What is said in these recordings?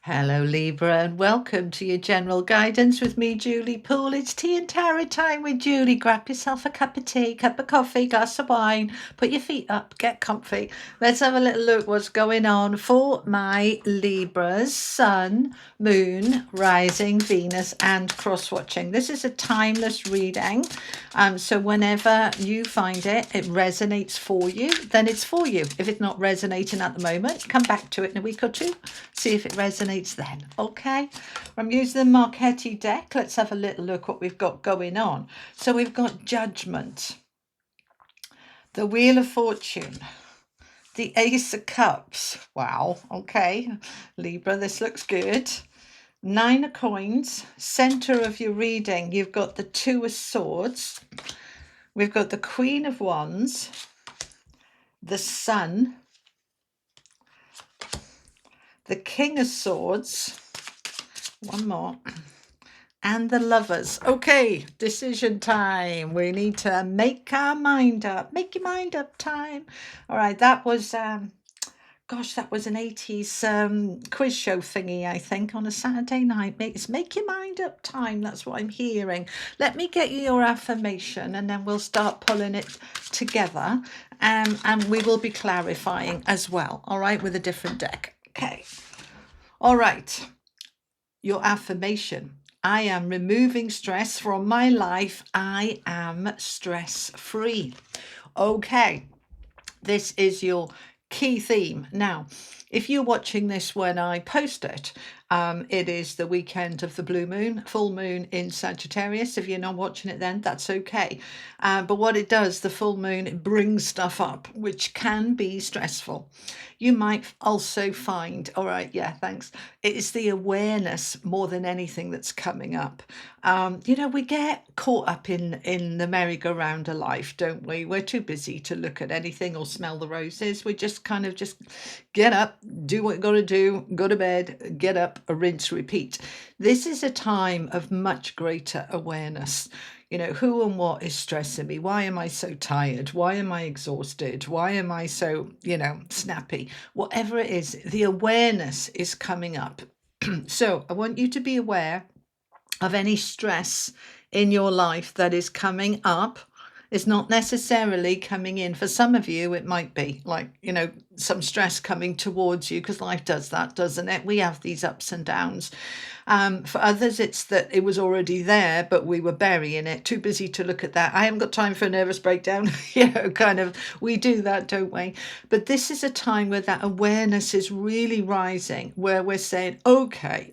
Hello, Libra, and welcome to your general guidance with me, Julie Poole. It's tea and tarot time with Julie. Grab yourself a cup of tea, cup of coffee, glass of wine, put your feet up, get comfy. Let's have a little look what's going on for my Libras, Sun, Moon, Rising, Venus, and cross-watching. This is a timeless reading. So whenever you find it resonates for you, then it's for you. If it's not resonating at the moment, come back to it in a week or two. See if it resonates then. Okay, I'm using the Marchetti deck. Let's have a little look what we've got going on. So we've got Judgment, the Wheel of Fortune, the Ace of Cups. Wow, okay, Libra, this looks good. Nine of Coins. Center of your reading, you've got the Two of Swords. We've got the Queen of Wands, the Sun, the King of Swords, one more, and the Lovers. Okay, decision time. We need to make our mind up. Make your mind up time. All right, that was, gosh, that was an 80s quiz show thingy, I think, on a Saturday night. It's make your mind up time. That's what I'm hearing. Let me get you your affirmation and then we'll start pulling it together. And we will be clarifying as well, all right, with a different deck. Okay. All right. Your affirmation. I am removing stress from my life. I am stress-free. Okay. This is your key theme. Now, if you're watching this when I post it, it is the weekend of the blue moon, full moon in Sagittarius. If you're not watching it then, that's okay. But what it does, the full moon, it brings stuff up, which can be stressful. You might also find, all right, yeah, thanks. It's the awareness more than anything that's coming up. We get caught up in the merry-go-round of life, don't we? We're too busy to look at anything or smell the roses. We just kind of just get up, do what you got to do, go to bed, get up, rinse, repeat. This is a time of much greater awareness. Who and what is stressing me? Why am I so tired? Why am I exhausted? Why am I so, snappy? Whatever it is, the awareness is coming up. So I want you to be aware of any stress in your life that is coming up. It's not necessarily coming in. For some of you, it might be like, some stress coming towards you, because life does that, doesn't it? We have these ups and downs. For others, it's that it was already there, but we were burying it, too busy to look at that. I haven't got time for a nervous breakdown. We do that, don't we? But this is a time where that awareness is really rising, where we're saying, okay,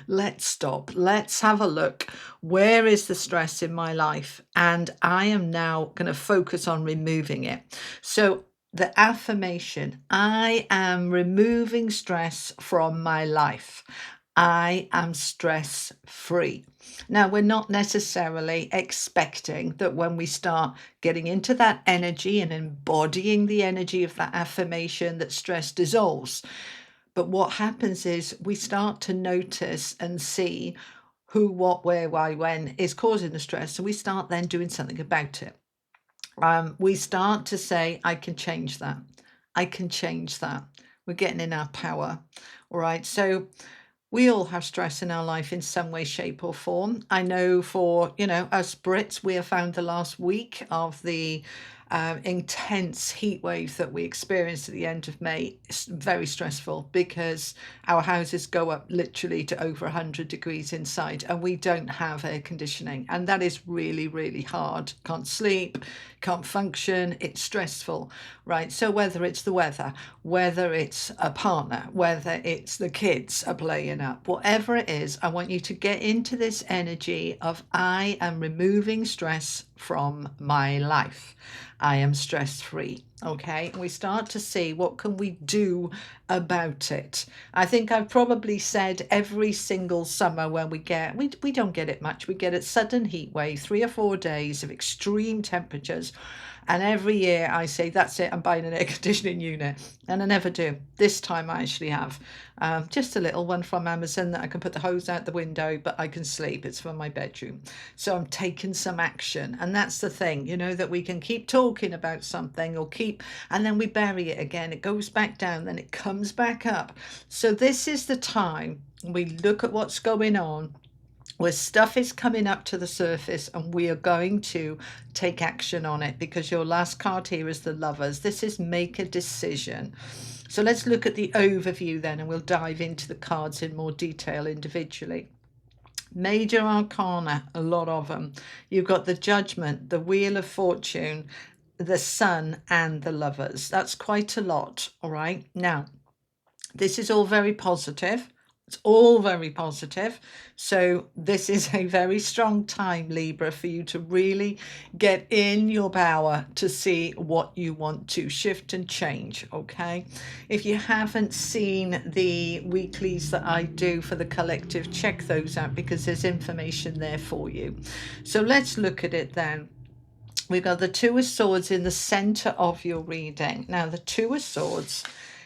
let's stop. Let's have a look. Where is the stress in my life? And I am now going to focus on removing it. So the affirmation, I am removing stress from my life. I am stress-free. Now, we're not necessarily expecting that when we start getting into that energy and embodying the energy of that affirmation, that stress dissolves. But what happens is we start to notice and see who, what, where, why, when is causing the stress. So we start then doing something about it. We start to say, I can change that. I can change that. We're getting in our power. All right. So we all have stress in our life in some way, shape or form. I know for, us Brits, we have found the last week of the intense heat wave that we experienced at the end of May very stressful, because our houses go up literally to over 100 degrees inside and we don't have air conditioning, and that is really, really hard. Can't sleep, can't function, it's stressful, right? So whether it's the weather, whether it's a partner, whether it's the kids are playing up, whatever it is, I want you to get into this energy of I am removing stress from my life. I am stress-free. Okay, we start to see what can we do about it. I think I've probably said every single summer when we don't get it much. We get a sudden heat wave, 3 or 4 days of extreme temperatures, And every year I say, that's it, I'm buying an air conditioning unit. And I never do. This time I actually have just a little one from Amazon that I can put the hose out the window, but I can sleep. It's for my bedroom. So I'm taking some action. And that's the thing, you know, that we can keep talking about something or keep, and then we bury it again. It goes back down, then it comes back up. So this is the time we look at what's going on, where stuff is coming up to the surface, and we are going to take action on it, because your last card here is the Lovers. This is make a decision. So let's look at the overview then, and we'll dive into the cards in more detail individually. Major arcana, a lot of them. You've got the Judgment, the Wheel of Fortune, the Sun, and the Lovers. That's quite a lot. All right. Now, this is all very positive. It's all very positive. So this is a very strong time, Libra, for you to really get in your power to see what you want to shift and change, okay? If you haven't seen the weeklies that I do for the collective, check those out, because there's information there for you. So let's look at it then. We've got the Two of Swords in the center of your reading. Now, the Two of Swords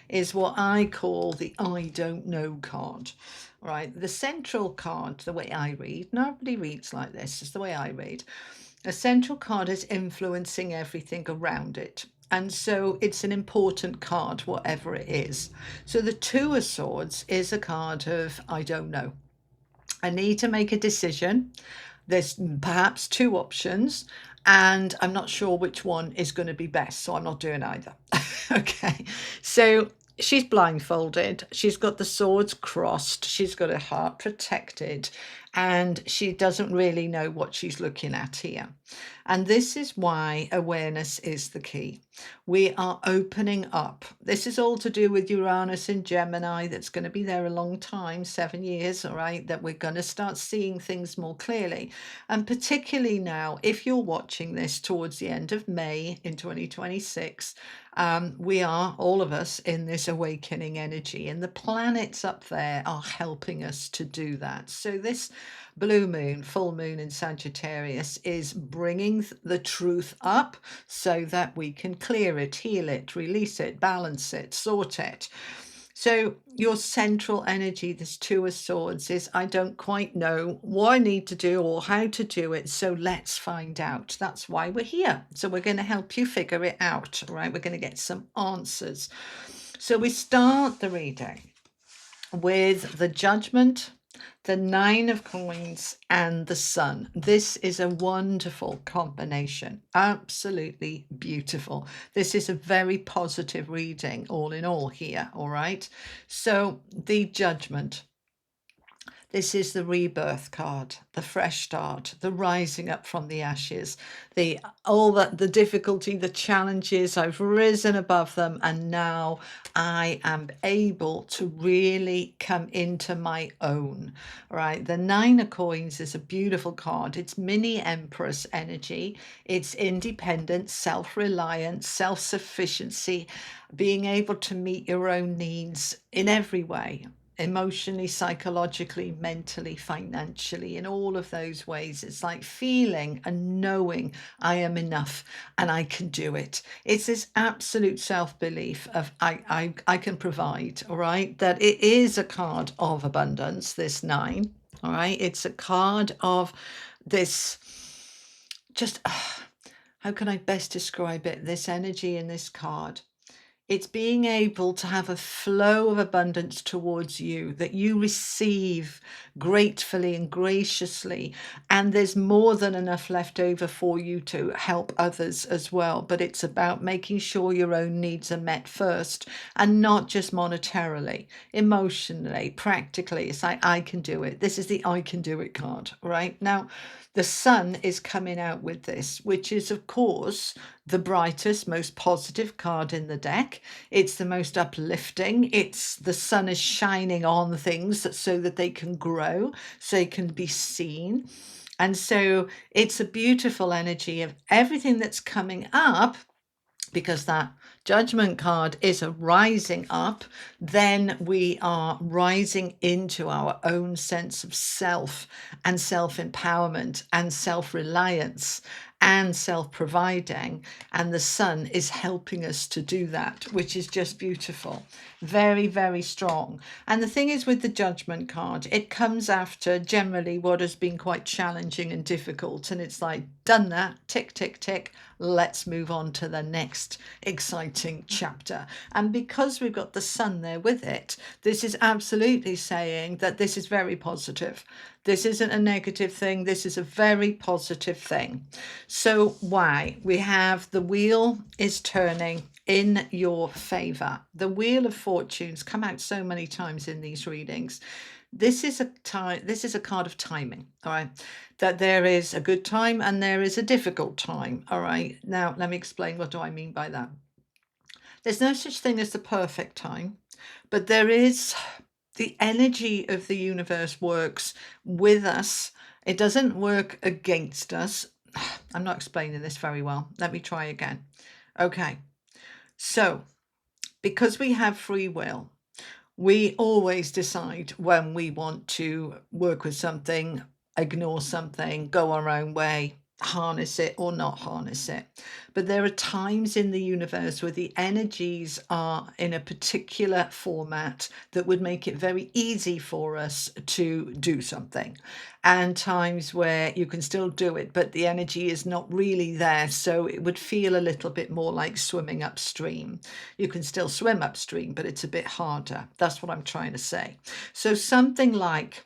is what I call the I don't know card, right? The central card, the way I read, nobody reads like this, it's the way I read. A central card is influencing everything around it. And so it's an important card, whatever it is. So the Two of Swords is a card of I don't know. I need to make a decision. There's perhaps two options, and I'm not sure which one is going to be best, so I'm not doing either. Okay, so she's blindfolded, she's got the swords crossed, she's got her heart protected, and she doesn't really know what she's looking at here. And this is why awareness is the key. We are opening up. This is all to do with Uranus in Gemini. That's going to be there a long time, 7 years, all right, that we're going to start seeing things more clearly. And particularly now, if you're watching this towards the end of May in 2026, we are, all of us, in this awakening energy, and the planets up there are helping us to do that. So this blue moon, full moon in Sagittarius, is bringing the truth up so that we can clear it, heal it, release it, balance it, sort it. So your central energy, this Two of Swords, is I don't quite know what I need to do or how to do it, so let's find out. That's why we're here. So we're going to help you figure it out, right? We're going to get some answers. So we start the reading with the Judgment, the Nine of Coins, and the Sun. This is a wonderful combination. Absolutely beautiful. This is a very positive reading, all in all here, all right? So the Judgment. This is the rebirth card, the fresh start, the rising up from the ashes, the difficulty, the challenges. I've risen above them, and now I am able to really come into my own. Right? The Nine of Coins is a beautiful card. It's mini Empress energy. It's independence, self-reliance, self-sufficiency, being able to meet your own needs in every way. Emotionally, psychologically, mentally, financially, in all of those ways. It's like feeling and knowing I am enough and I can do it. It's this absolute self-belief of I can provide, all right? That it is a card of abundance, this nine, all right? It's a card of this just, how can I best describe it? This energy in this card. It's being able to have a flow of abundance towards you that you receive gratefully and graciously. And there's more than enough left over for you to help others as well. But it's about making sure your own needs are met first, and not just monetarily, emotionally, practically. It's like, I can do it. This is the I can do it card, right? Now, the Sun is coming out with this, which is, of course, the brightest, most positive card in the deck. It's the most uplifting. It's the sun is shining on things so that they can grow, so they can be seen. And so it's a beautiful energy of everything that's coming up, because that Judgment card is a rising up. Then we are rising into our own sense of self and self-empowerment and self-reliance. and self-providing, and the sun is helping us to do that, which is just beautiful. Very, very strong. And the thing is with the Judgment card, it comes after generally what has been quite challenging and difficult, and it's like, done that, tick, tick, tick, let's move on to the next exciting chapter. And because we've got the sun there with it, this is absolutely saying that this is very positive. This isn't a negative thing. This is a very positive thing. So why? We have the wheel is turning in your favor. The Wheel of Fortunes come out so many times in these readings. This is a card of timing, all right? That there is a good time and there is a difficult time, all right? Now, let me explain what do I mean by that. There's no such thing as the perfect time, but there is the energy of the universe works with us. It doesn't work against us. I'm not explaining this very well. Let me try again. Okay. So, because we have free will, we always decide when we want to work with something, ignore something, go our own way, harness it or not harness it. But there are times in the universe where the energies are in a particular format that would make it very easy for us to do something, and times where you can still do it, but the energy is not really there. So it would feel a little bit more like swimming upstream. You can still swim upstream, but it's a bit harder. That's what I'm trying to say. So something like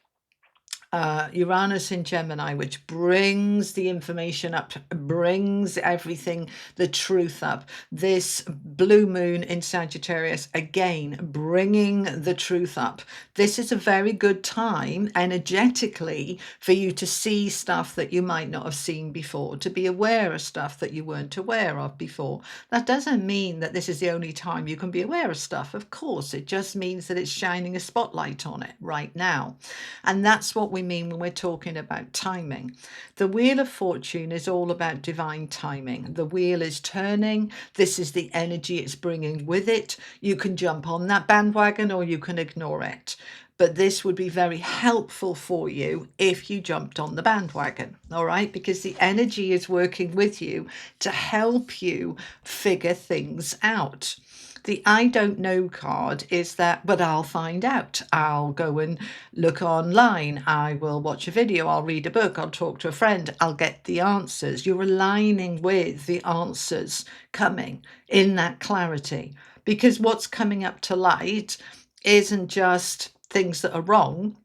Uranus in Gemini, which brings the information up, brings everything, the truth up. This blue moon in Sagittarius, again, bringing the truth up. This is a very good time energetically for you to see stuff that you might not have seen before, to be aware of stuff that you weren't aware of before. That doesn't mean that this is the only time you can be aware of stuff. Of course, it just means that it's shining a spotlight on it right now. And that's what we mean when we're talking about timing. The Wheel of Fortune is all about divine timing. The wheel is turning. This is the energy it's bringing with it. You can jump on that bandwagon or you can ignore it. But this would be very helpful for you if you jumped on the bandwagon, all right? Because the energy is working with you to help you figure things out. The I don't know card is that, but I'll find out. I'll go and look online. I will watch a video. I'll read a book. I'll talk to a friend. I'll get the answers. You're aligning with the answers coming in that clarity, because what's coming up to light isn't just things that are wrong.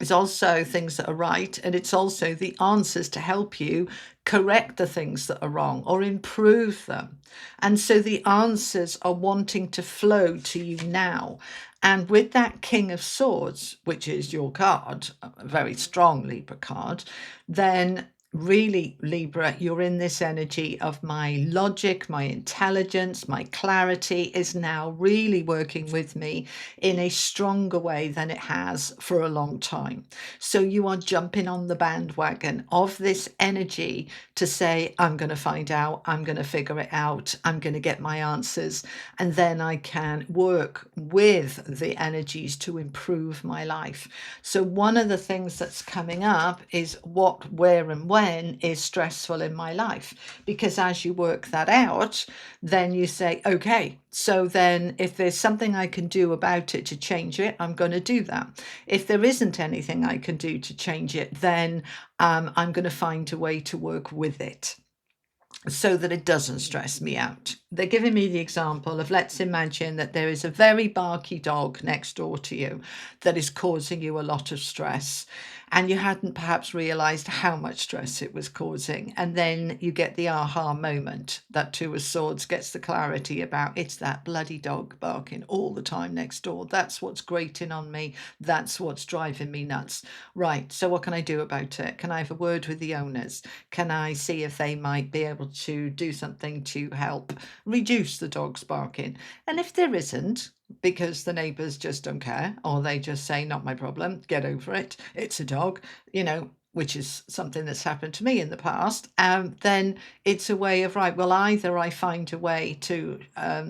It's also things that are right, and it's also the answers to help you correct the things that are wrong or improve them. And so the answers are wanting to flow to you now. And with that King of Swords, which is your card, a very strong Libra card, then really, Libra, you're in this energy of my logic, my intelligence, my clarity is now really working with me in a stronger way than it has for a long time. So you are jumping on the bandwagon of this energy to say, I'm going to find out, I'm going to figure it out, I'm going to get my answers, and then I can work with the energies to improve my life. So one of the things that's coming up is what, where, and when is stressful in my life, because as you work that out, then you say, okay, so then if there's something I can do about it to change it, I'm going to do that. If there isn't anything I can do to change it, then I'm going to find a way to work with it so that it doesn't stress me out. They're giving me the example of, let's imagine that there is a very barky dog next door to you that is causing you a lot of stress, and you hadn't perhaps realized how much stress it was causing. And then you get the aha moment that Two of Swords gets the clarity about, it's that bloody dog barking all the time next door. That's what's grating on me. That's what's driving me nuts. Right, so what can I do about it? Can I have a word with the owners? Can I see if they might be able to do something to help reduce the dog's barking? And if there isn't, because the neighbours just don't care, or they just say, not my problem, get over it, it's a dog, which is something that's happened to me in the past, then it's a way of, right, well, either I find a way to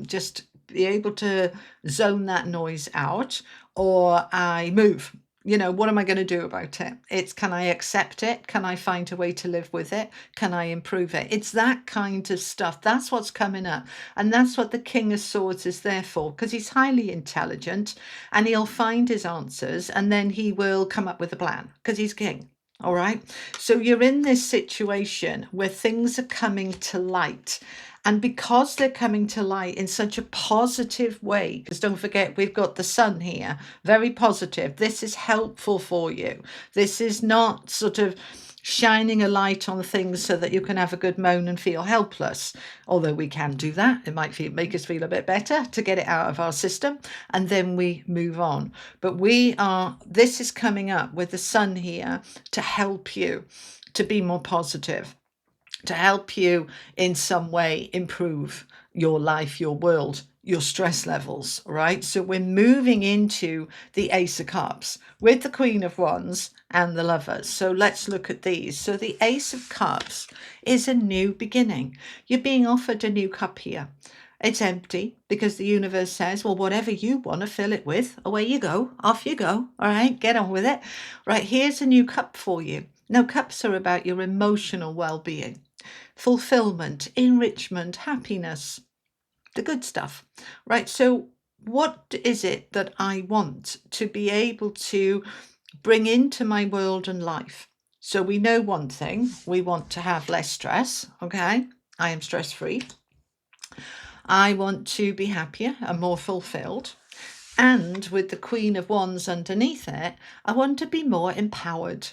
just be able to zone that noise out, or I move. You know, what am I going to do about it? It's, can I accept it? Can I find a way to live with it? Can I improve it? It's that kind of stuff. That's what's coming up. And that's what the King of Swords is there for, because he's highly intelligent and he'll find his answers and then he will come up with a plan because he's king. All right. So you're in this situation where things are coming to light. And because they're coming to light in such a positive way, because don't forget, we've got the sun here, very positive. This is helpful for you. This is not sort of shining a light on things so that you can have a good moan and feel helpless. Although we can do that. It might make us feel a bit better to get it out of our system. And then we move on. But this is coming up with the sun here to help you to be more positive, to help you in some way improve your life, your world, your stress levels, right? So we're moving into the Ace of Cups with the Queen of Wands and the Lovers. So let's look at these. So the Ace of Cups is a new beginning. You're being offered a new cup here. It's empty because the universe says, well, whatever you want to fill it with, away you go, off you go. All right, get on with it. Right, here's a new cup for you. Now, cups are about your emotional well-being, fulfillment, enrichment, happiness, the good stuff, right? So what is it that I want to be able to bring into my world and life? So we know one thing, we want to have less stress, okay? I am stress-free. I want to be happier and more fulfilled. And with the Queen of Wands underneath it, I want to be more empowered,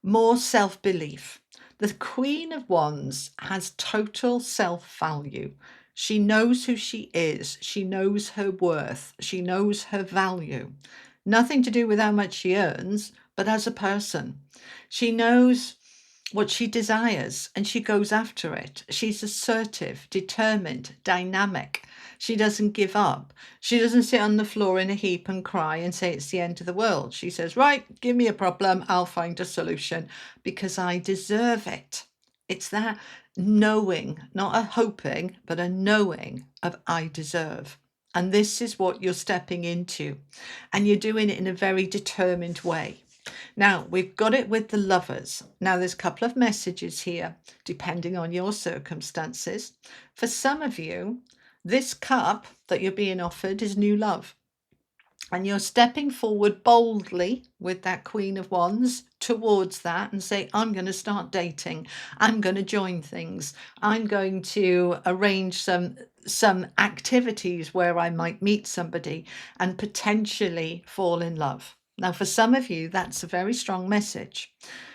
more self-belief. The Queen of Wands has total self-value. She knows who she is. She knows her worth. She knows her value. Nothing to do with how much she earns, but as a person. She knows what she desires and she goes after it. She's assertive, determined, dynamic. She doesn't give up. She doesn't sit on the floor in a heap and cry and say it's the end of the world. She says, right, give me a problem, I'll find a solution because I deserve it. It's that knowing, not a hoping, but a knowing of I deserve. And this is what you're stepping into. And you're doing it in a very determined way. Now, we've got it with the Lovers. Now, there's a couple of messages here, depending on your circumstances. For some of you, this cup that you're being offered is new love. And you're stepping forward boldly with that Queen of Wands towards that and say, I'm going to start dating. I'm going to join things. I'm going to arrange some activities where I might meet somebody and potentially fall in love. Now, for some of you, that's a very strong message.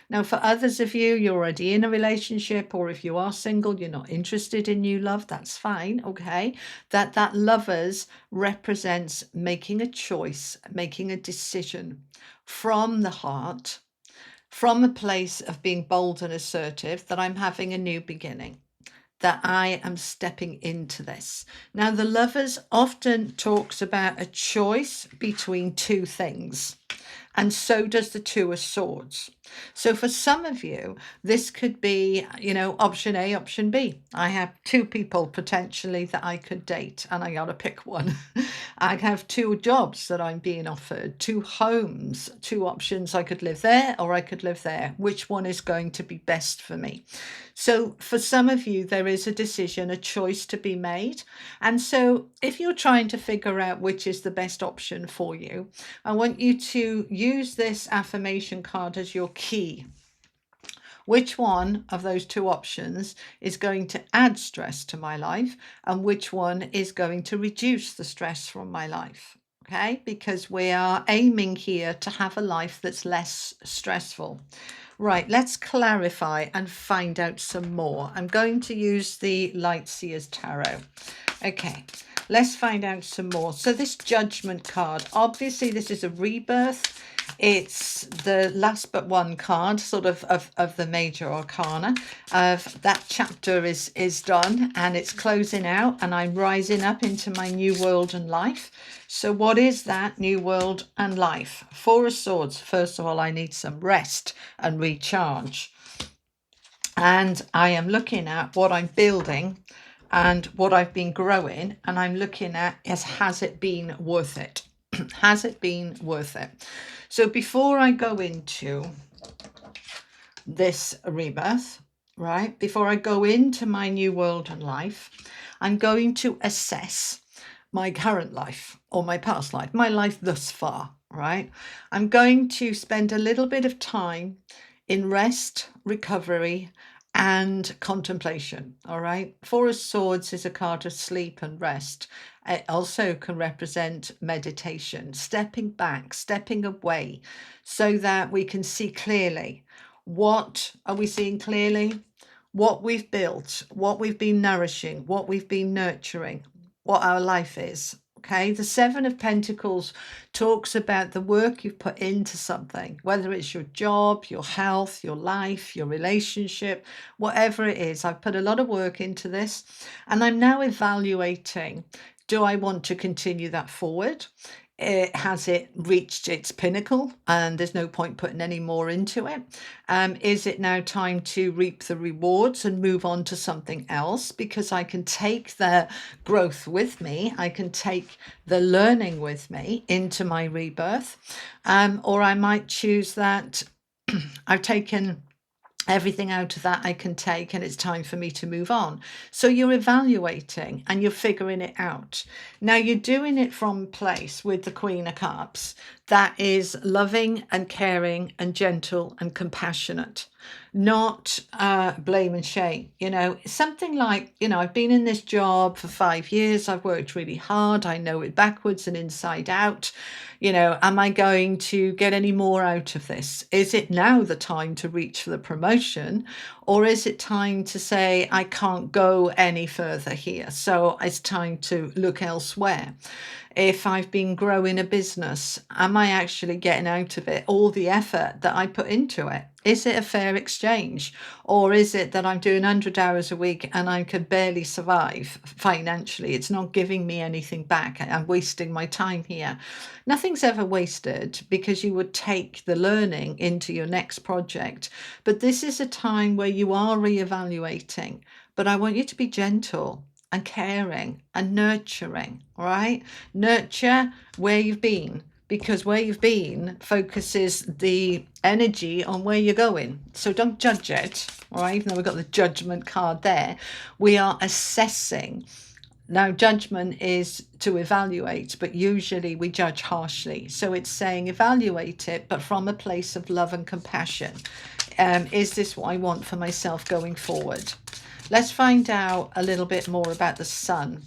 Now, for others of you, you're already in a relationship, or if you are single, you're not interested in new love, that's fine, okay? That Lovers represents making a choice, making a decision from the heart, from a place of being bold and assertive, that I'm having a new beginning, that I am stepping into this. Now, the Lovers often talks about a choice between two things. And so does the Two of Swords. So for some of you, this could be, option A, option B. I have two people potentially that I could date and I got to pick one. I have two jobs that I'm being offered, two homes, two options. I could live there or I could live there. Which one is going to be best for me? So for some of you, there is a decision, a choice to be made. And so if you're trying to figure out which is the best option for you, I want you to use this affirmation card as your key. Which one of those two options is going to add stress to my life and which one is going to reduce the stress from my life? Okay, because we are aiming here to have a life that's less stressful. Right, let's clarify and find out some more. I'm going to use the Light Seers Tarot. Okay, let's find out some more. So this Judgment card, obviously this is a rebirth. It's the last but one card, sort of the major arcana. Of that chapter is done and it's closing out and I'm rising up into my new world and life. So what is that new world and life? Four of Swords. First of all, I need some rest and recharge. And I am looking at what I'm building and what I've been growing. And I'm looking at has it been worth it? Has it been worth it? So before I go into this rebirth, right, before I go into my new world and life, I'm going to assess my current life or my past life, my life thus far, right? I'm going to spend a little bit of time in rest, recovery, and contemplation. All right. Four of Swords is a card of sleep and rest. It also can represent meditation, stepping back, stepping away, so that we can see clearly. What are we seeing clearly? What we've built, what we've been nourishing, what we've been nurturing, what our life is. Okay, the Seven of Pentacles talks about the work you've put into something, whether it's your job, your health, your life, your relationship, whatever it is. I've put a lot of work into this, and I'm now evaluating, do I want to continue that forward? Has it reached its pinnacle and there's no point putting any more into it? Is it now time to reap the rewards and move on to something else? Because I can take the growth with me, I can take the learning with me into my rebirth, or I might choose that I've taken everything out of that I can take and it's time for me to move on. So you're evaluating and you're figuring it out. Now you're doing it from a place with the Queen of Cups that is loving and caring and gentle and compassionate, not blame and shame. You know, something like, you know, I've been in this job for 5 years, I've worked really hard, I know it backwards and inside out. You know, am I going to get any more out of this? Is it now the time to reach for the promotion, or is it time to say I can't go any further here, so it's time to look elsewhere? If I've been growing a business, am I actually getting out of it all the effort that I put into it? Is it a fair exchange? Or is it that I'm doing 100 hours a week and I could barely survive financially? It's not giving me anything back. I'm wasting my time here. Nothing's ever wasted, because you would take the learning into your next project. But this is a time where you are reevaluating. But I want you to be gentle and caring and nurturing, all right? Nurture where you've been, because where you've been focuses the energy on where you're going. So don't judge it, all right? Even though we've got the Judgment card there, we are assessing. Now, judgment is to evaluate, but usually we judge harshly. So it's saying evaluate it, but from a place of love and compassion. Is this what I want for myself going forward? Let's find out a little bit more about the Sun.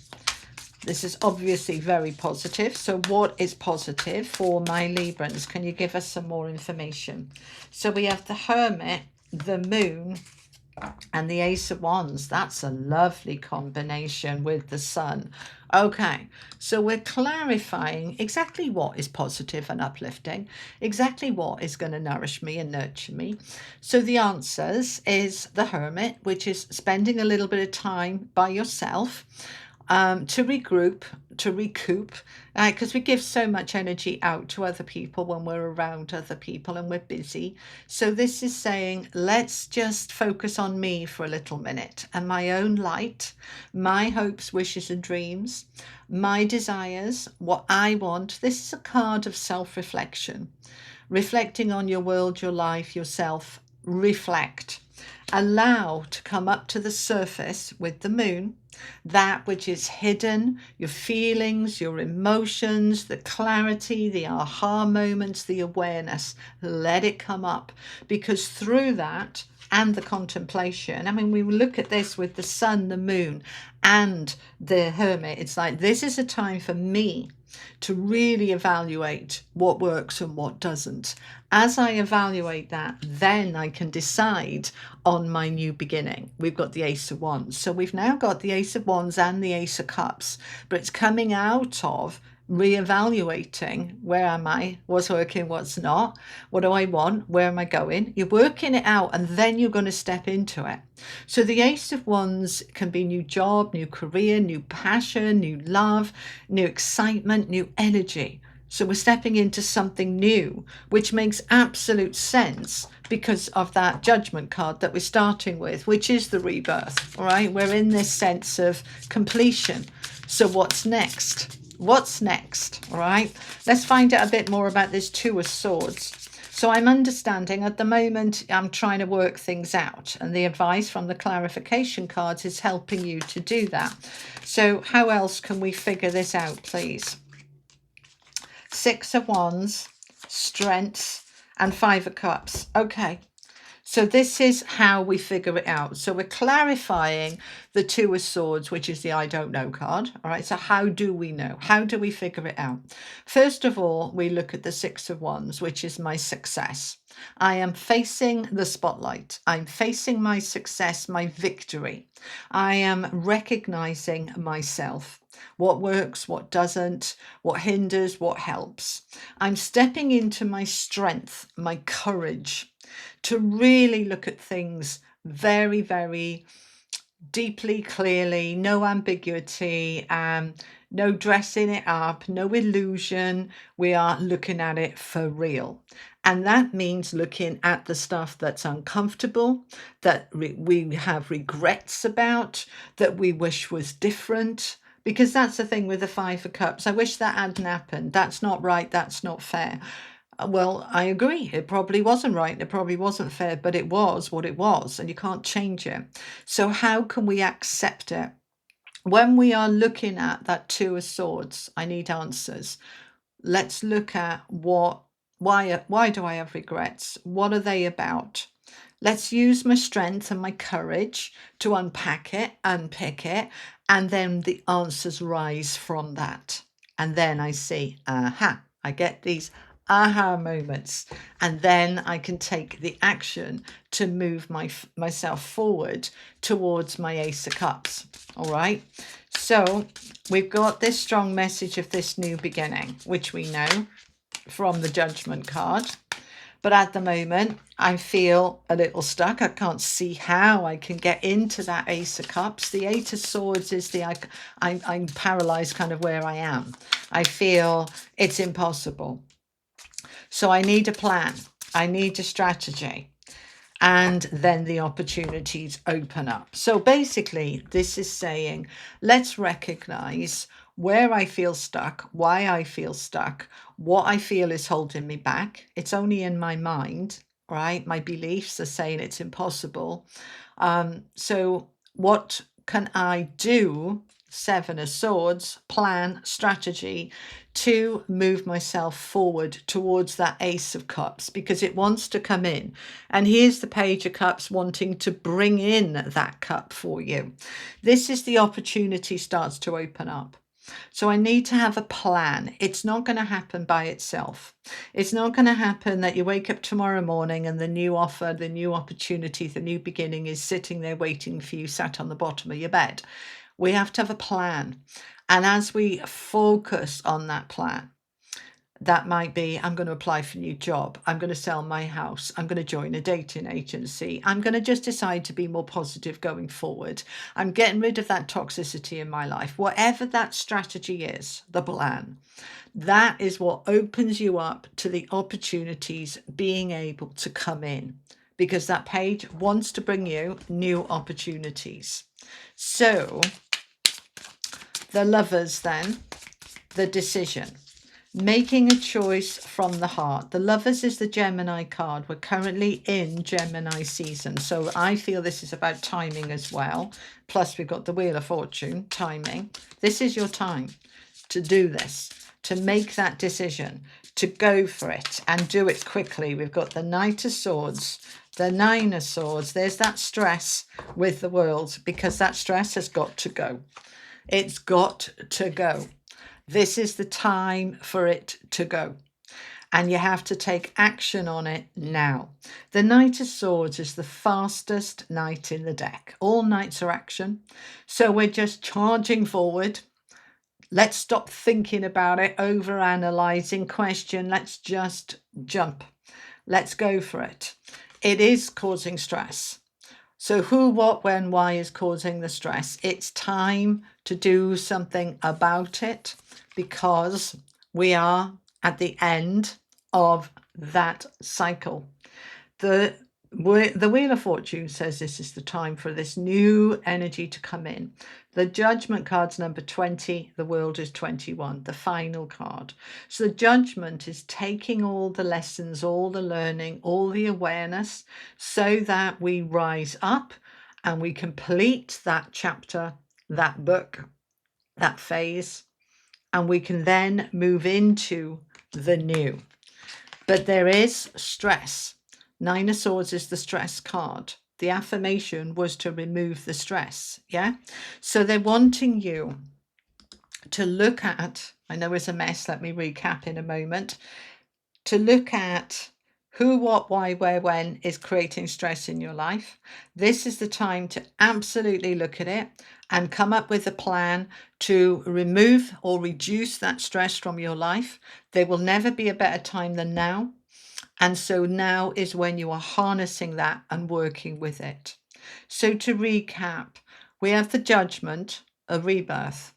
This is obviously very positive. So what is positive for my Librans? Can you give us some more information? So we have the Hermit, the Moon, and the Ace of Wands. That's a lovely combination with the Sun. Okay, so we're clarifying exactly what is positive and uplifting, exactly what is going to nourish me and nurture me. So the answers is the Hermit, which is spending a little bit of time by yourself, to regroup, to recoup, because we give so much energy out to other people when we're around other people and we're busy. So this is saying, let's just focus on me for a little minute and my own light, my hopes, wishes and dreams, my desires, what I want. This is a card of self-reflection, reflecting on your world, your life, yourself. Reflect. Allow to come up to the surface with the Moon, that which is hidden, your feelings, your emotions, the clarity, the aha moments, the awareness. Let it come up, because through that and the contemplation, I mean, we look at this with the Sun, the Moon and the Hermit. It's like, this is a time for me to really evaluate what works and what doesn't. As I evaluate that, then I can decide on my new beginning. We've got the Ace of Wands. So we've now got the Ace of Wands and the Ace of Cups, but it's coming out of reevaluating, where am I, what's working, what's not, what do I want, where am I going? You're working it out, and then you're going to step into it. So the Ace of Wands can be new job, new career, new passion, new love, new excitement, new energy. So we're stepping into something new, which makes absolute sense because of that Judgment card that we're starting with, which is the rebirth. All right, we're in this sense of completion. So what's next? What's next? All right, let's find out a bit more about this Two of Swords. So I'm understanding at the moment, I'm trying to work things out, and the advice from the clarification cards is helping you to do that. So how else can we figure this out, please? Six of Wands, Strength, and Five of Cups. Okay. So this is how we figure it out. So we're clarifying the Two of Swords, which is the I don't know card. All right. So how do we know? How do we figure it out? First of all, we look at the Six of Wands, which is my success. I am facing the spotlight. I'm facing my success, my victory. I am recognizing myself. What works, what doesn't, what hinders, what helps. I'm stepping into my strength, my courage, to really look at things very, very deeply, clearly, no ambiguity, no dressing it up, no illusion. We are looking at it for real. And that means looking at the stuff that's uncomfortable, that we have regrets about, that we wish was different. Because that's the thing with the Five of Cups. I wish that hadn't happened. That's not right. That's not fair. Well, I agree. It probably wasn't right. It probably wasn't fair, but it was what it was, and you can't change it. So how can we accept it? When we are looking at that Two of Swords, I need answers. Let's look at why do I have regrets? What are they about? Let's use my strength and my courage to unpack it, unpick it, and then the answers rise from that. And then I see, aha, I get these aha moments, and then I can take the action to move myself forward towards my Ace of Cups. All right, so we've got this strong message of this new beginning, which we know from the Judgment card. But at the moment, I feel a little stuck. I can't see how I can get into that Ace of Cups. The Eight of Swords is I'm paralyzed kind of where I am. I feel it's impossible. So I need a plan. I need a strategy. And then the opportunities open up. So basically, this is saying, let's recognize where I feel stuck, why I feel stuck, what I feel is holding me back. It's only in my mind, right? My beliefs are saying it's impossible. So what can I do? Seven of Swords, plan, strategy to move myself forward towards that Ace of Cups, because it wants to come in. And here's the Page of Cups wanting to bring in that cup for you. This is the opportunity starts to open up. So I need to have a plan. It's not going to happen by itself. It's not going to happen that you wake up tomorrow morning and the new offer, the new opportunity, the new beginning is sitting there waiting for you, sat on the bottom of your bed. We have to have a plan. And as we focus on that plan, that might be, I'm going to apply for a new job. I'm going to sell my house. I'm going to join a dating agency. I'm going to just decide to be more positive going forward. I'm getting rid of that toxicity in my life. Whatever that strategy is, the plan, that is what opens you up to the opportunities being able to come in, because that page wants to bring you new opportunities. So the Lovers then, the decision. Making a choice from the heart. The Lovers is the Gemini card. We're currently in Gemini season. So I feel this is about timing as well. Plus we've got the Wheel of Fortune, timing. This is your time to do this, to make that decision, to go for it and do it quickly. We've got the Knight of Swords, the Nine of Swords. There's that stress with the world, because that stress has got to go. It's got to go. This is the time for it to go. And you have to take action on it now. The Knight of Swords is the fastest knight in the deck. All knights are action. So we're just charging forward. Let's stop thinking about it, over-analysing, question. Let's just jump. Let's go for it. It is causing stress. So who, what, when, why is causing the stress? It's time to do something about it, because we are at the end of that cycle. The The Wheel of Fortune says this is the time for this new energy to come in. The Judgment card's number 20, the World is 21, the final card. So the Judgment is taking all the lessons, all the learning, all the awareness, so that we rise up and we complete that chapter, that book, that phase, and we can then move into the new. But there is stress. Nine of Swords is the stress card. The affirmation was to remove the stress. Yeah. So they're wanting you to look at, I know it's a mess, let me recap in a moment, to look at who, what, why, where, when is creating stress in your life. This is the time to absolutely look at it and come up with a plan to remove or reduce that stress from your life. There will never be a better time than now. And so now is when you are harnessing that and working with it. So to recap, we have the Judgment, a rebirth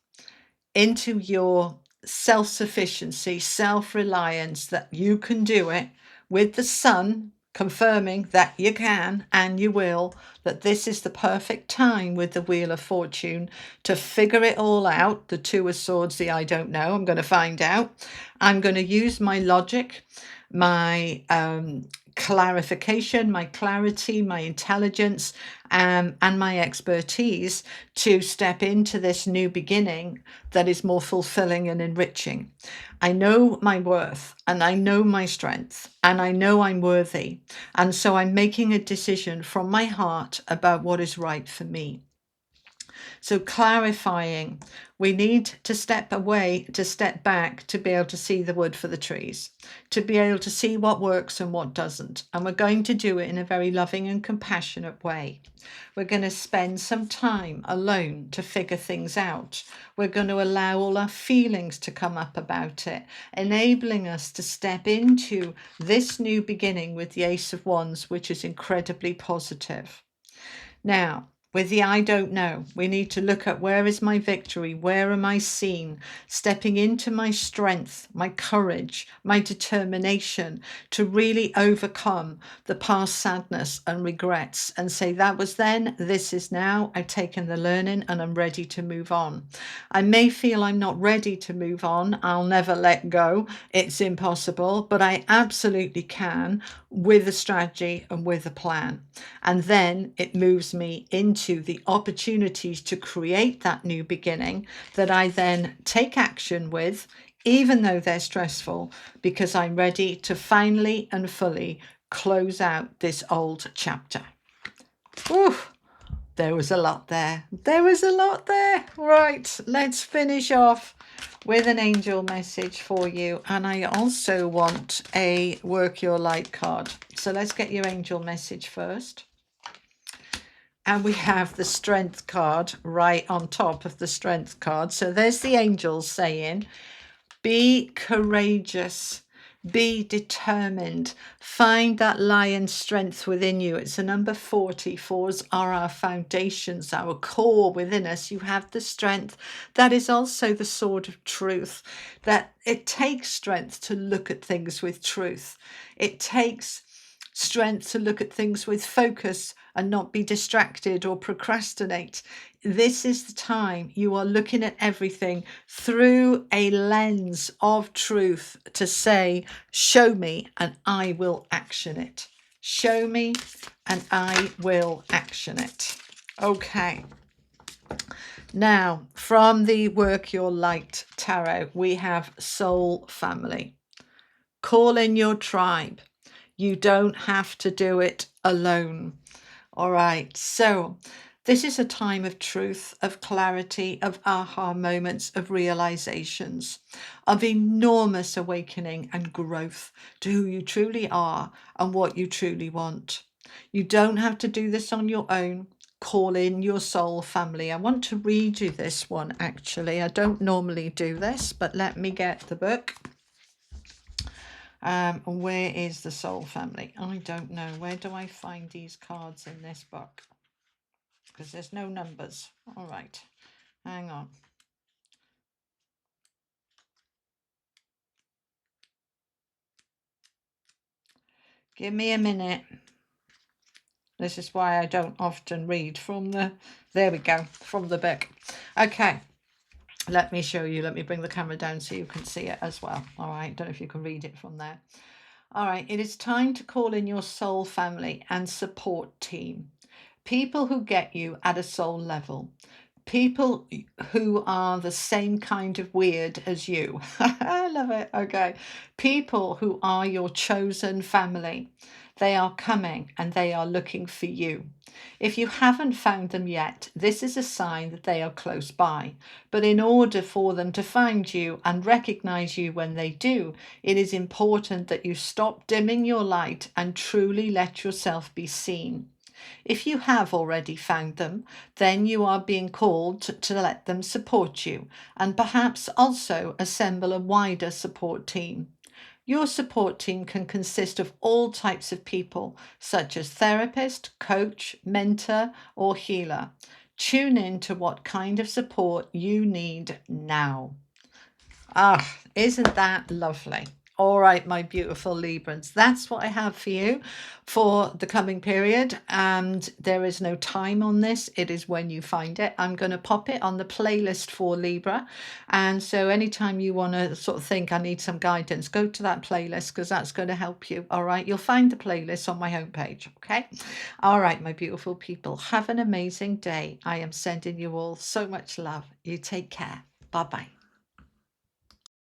into your self-sufficiency, self-reliance, that you can do it, with the Sun confirming that you can and you will, that this is the perfect time with the Wheel of Fortune to figure it all out. The Two of Swords, the I don't know, I'm going to find out. I'm going to use my logic, my clarification, my clarity, my intelligence, and my expertise to step into this new beginning that is more fulfilling and enriching. I know my worth and I know my strength and I know I'm worthy. And so I'm making a decision from my heart about what is right for me. So clarifying, we need to step away, to step back, to be able to see the wood for the trees, to be able to see what works and what doesn't. And we're going to do it in a very loving and compassionate way. We're going to spend some time alone to figure things out. We're going to allow all our feelings to come up about it, enabling us to step into this new beginning with the Ace of Wands, which is incredibly positive. Now, with the I don't know, we need to look at where is my victory? Where am I seen? Stepping into my strength, my courage, my determination to really overcome the past sadness and regrets and say that was then, this is now. I've taken the learning and I'm ready to move on. I may feel I'm not ready to move on. I'll never let go. It's impossible, but I absolutely can, with a strategy and with a plan. And then it moves me into the opportunities to create that new beginning that I then take action with, even though they're stressful, because I'm ready to finally and fully close out this old chapter. Whew, there was a lot there. There was a lot there. Right, let's finish off with an angel message for you. And I also want a work your light card. So let's get your angel message first. And we have the strength card right on top of the strength card. So there's the angels saying, be courageous, be determined, find that lion strength within you. It's a number 40. Fours are our foundations, our core within us. You have the strength. That is also the sword of truth, that it takes strength to look at things with truth. It takes strength to look at things with focus and not be distracted or procrastinate. This is the time you are looking at everything through a lens of truth to say, show me and I will action it. Show me and I will action it. Okay. Now, from the Work Your Light Tarot, we have Soul Family. Call in your tribe. You don't have to do it alone. All right, so this is a time of truth, of clarity, of aha moments, of realizations, of enormous awakening and growth to who you truly are and what you truly want. You don't have to do this on your own. Call in your soul family. I want to read you this one, actually. I don't normally do this, but let me get the book. Where is the soul family? I don't know. Where do I find these cards in this book? Because there's no numbers. All right, hang on. Give me a minute. This is why I don't often read from the, there we go, from the book. Okay, let me show you. Let me bring the camera down so you can see it as well. All right, don't know if you can read it from there. All right, it is time to call in your soul family and support team. People who get you at a soul level. People who are the same kind of weird as you. I love it. Okay. People who are your chosen family. They are coming and they are looking for you. If you haven't found them yet, this is a sign that they are close by. But in order for them to find you and recognize you when they do, it is important that you stop dimming your light and truly let yourself be seen. If you have already found them, then you are being called to let them support you and perhaps also assemble a wider support team. Your support team can consist of all types of people, such as therapist, coach, mentor, or healer. Tune in to what kind of support you need now. Ah, isn't that lovely? All right, my beautiful Librans, that's what I have for you for the coming period. And there is no time on this. It is when you find it. I'm going to pop it on the playlist for Libra. And so anytime you want to sort of think I need some guidance, go to that playlist because that's going to help you. All right, you'll find the playlist on my homepage. Okay. All right, my beautiful people, have an amazing day. I am sending you all so much love. You take care. Bye-bye.